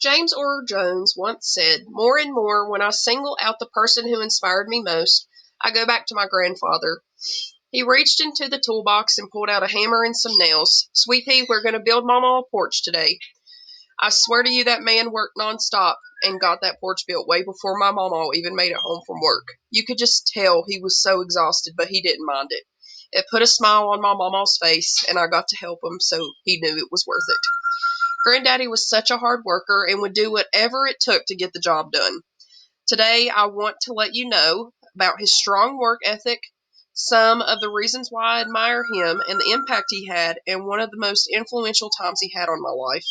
James Earl Jones once said, "More and more, when I single out the person who inspired me most, I go back to my grandfather." He reached into the toolbox and pulled out a hammer and some nails. "Sweet Pea, we're going to build Mama a porch today." I swear to you, that man worked nonstop and got that porch built way before my mama even made it home from work. You could just tell he was so exhausted, but he didn't mind it. It put a smile on my mama's face, and I got to help him, so he knew it was worth it. Granddaddy was such a hard worker and would do whatever it took to get the job done. Today, I want to let you know about his strong work ethic, some of the reasons why I admire him, and the impact he had, and one of the most influential times he had on my life.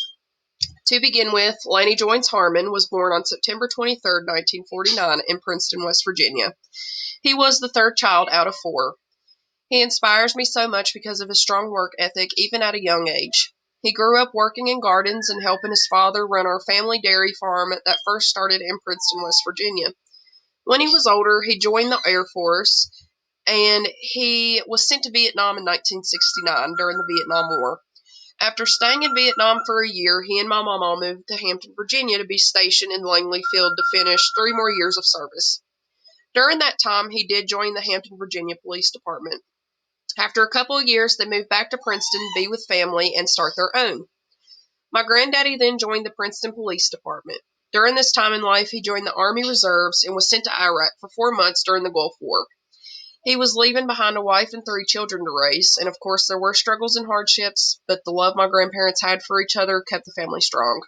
To begin with, Laney Joynes Harmon was born on September 23, 1949, in Princeton, West Virginia. He was the third child out of four. He inspires me so much because of his strong work ethic, even at a young age. He grew up working in gardens and helping his father run our family dairy farm that first started in Princeton, West Virginia. When he was older, he joined the Air Force, and he was sent to Vietnam in 1969 during the Vietnam War. After staying in Vietnam for a year, he and my mama moved to Hampton, Virginia to be stationed in Langley Field to finish 3 more years of service. During that time, he did join the Hampton, Virginia Police Department. After a couple of years, they moved back to Princeton to be with family and start their own. My granddaddy then joined the Princeton Police Department. During this time in life, he joined the Army Reserves and was sent to Iraq for 4 months during the Gulf War. He was leaving behind a wife and 3 children to raise, and of course there were struggles and hardships, but the love my grandparents had for each other kept the family strong.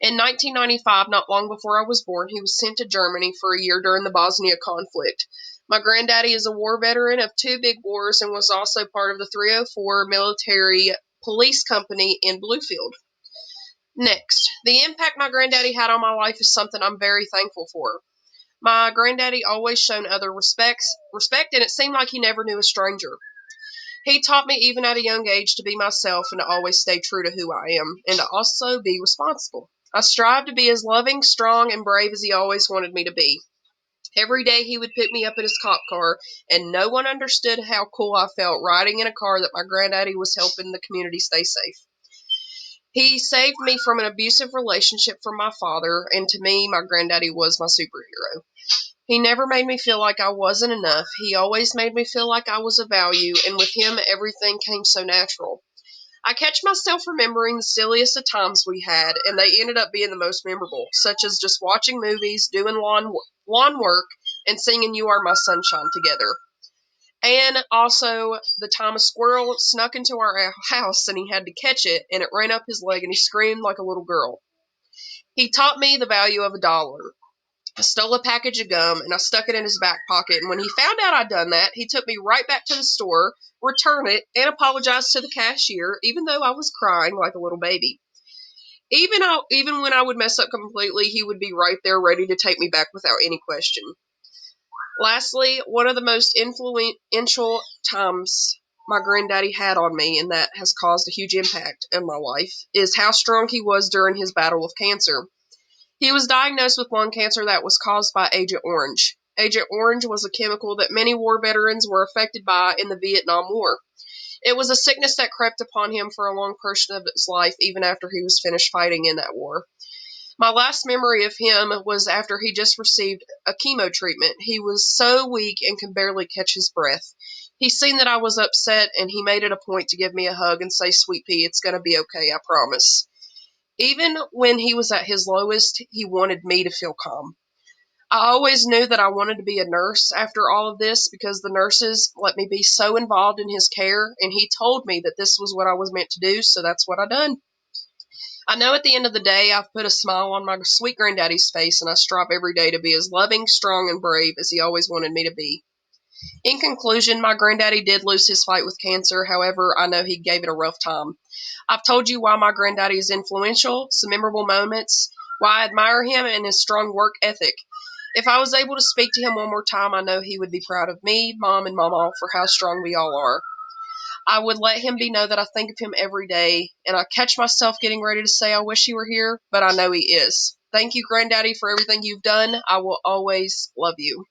In 1995, not long before I was born, he was sent to Germany for a year during the Bosnia conflict. My granddaddy is a war veteran of 2 big wars and was also part of the 304 Military Police Company in Bluefield. Next, the impact my granddaddy had on my life is something I'm very thankful for. My granddaddy always shown other respect, and it seemed like he never knew a stranger. He taught me even at a young age to be myself and to always stay true to who I am, and to also be responsible. I strive to be as loving, strong, and brave as he always wanted me to be. Every day he would pick me up in his cop car, and no one understood how cool I felt riding in a car that my granddaddy was helping the community stay safe. He saved me from an abusive relationship from my father, and to me, my granddaddy was my superhero. He never made me feel like I wasn't enough. He always made me feel like I was of value, and with him, everything came so natural. I catch myself remembering the silliest of times we had, and they ended up being the most memorable, such as just watching movies, doing lawn work, and singing You Are My Sunshine together. And also the time a squirrel snuck into our house and he had to catch it, and it ran up his leg and he screamed like a little girl. He taught me the value of $1. I stole a package of gum and I stuck it in his back pocket, and when he found out I'd done that, he took me right back to the store, returned it, and apologized to the cashier, even though I was crying like a little baby. Even when I would mess up completely, he would be right there ready to take me back without any question. Lastly, one of the most influential times my granddaddy had on me, and that has caused a huge impact in my life, is how strong he was during his battle with cancer. He was diagnosed with lung cancer that was caused by Agent Orange. Agent Orange was a chemical that many war veterans were affected by in the Vietnam War. It was a sickness that crept upon him for a long portion of his life, even after he was finished fighting in that war. My last memory of him was after he just received a chemo treatment. He was so weak and could barely catch his breath. He seen that I was upset, and he made it a point to give me a hug and say, "Sweet Pea, it's going to be okay, I promise." Even when he was at his lowest, he wanted me to feel calm. I always knew that I wanted to be a nurse after all of this because the nurses let me be so involved in his care, and he told me that this was what I was meant to do, so that's what I done. I know at the end of the day, I've put a smile on my sweet granddaddy's face, and I strive every day to be as loving, strong, and brave as he always wanted me to be. In conclusion, my granddaddy did lose his fight with cancer. However, I know he gave it a rough time. I've told you why my granddaddy is influential, some memorable moments, why I admire him, and his strong work ethic. If I was able to speak to him one more time, I know he would be proud of me, Mom, and Mama for how strong we all are. I would let him know that I think of him every day, and I catch myself getting ready to say I wish he were here, but I know he is. Thank you, Granddaddy, for everything you've done. I will always love you.